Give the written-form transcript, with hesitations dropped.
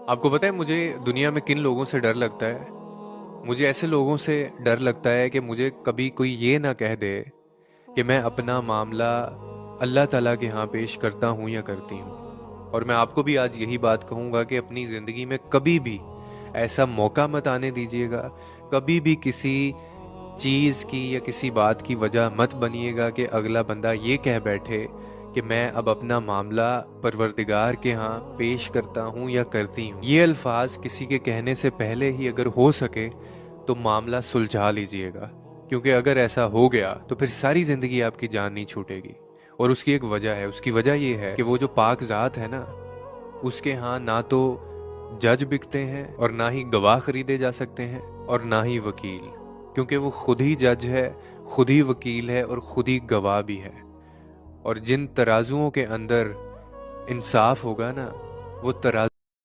आपको पता है मुझे दुनिया में किन लोगों से डर लगता है? मुझे ऐसे लोगों से डर लगता है कि मुझे कभी कोई ये ना कह दे कि मैं अपना मामला अल्लाह ताला के यहाँ पेश करता हूँ या करती हूँ। और मैं आपको भी आज यही बात कहूँगा कि अपनी ज़िंदगी में कभी भी ऐसा मौका मत आने दीजिएगा। कभी भी किसी चीज़ की या किसी बात की वजह मत बनिएगा कि अगला बंदा ये कह बैठे कि मैं अब अपना मामला परवरदिगार के यहाँ पेश करता हूँ या करती हूँ। ये अल्फाज किसी के कहने से पहले ही अगर हो सके तो मामला सुलझा लीजिएगा, क्योंकि अगर ऐसा हो गया तो फिर सारी ज़िंदगी आपकी जान नहीं छूटेगी। और उसकी एक वजह है, उसकी वजह ये है कि वो जो पाक ज़ात है ना, उसके यहाँ ना तो जज बिकते हैं और ना ही गवाह खरीदे जा सकते हैं और ना ही वकील, क्योंकि वो खुद ही जज है, खुद ही वकील है और खुद ही गवाह भी है। और जिन तराजुओं के अंदर इंसाफ होगा ना, वो तराजू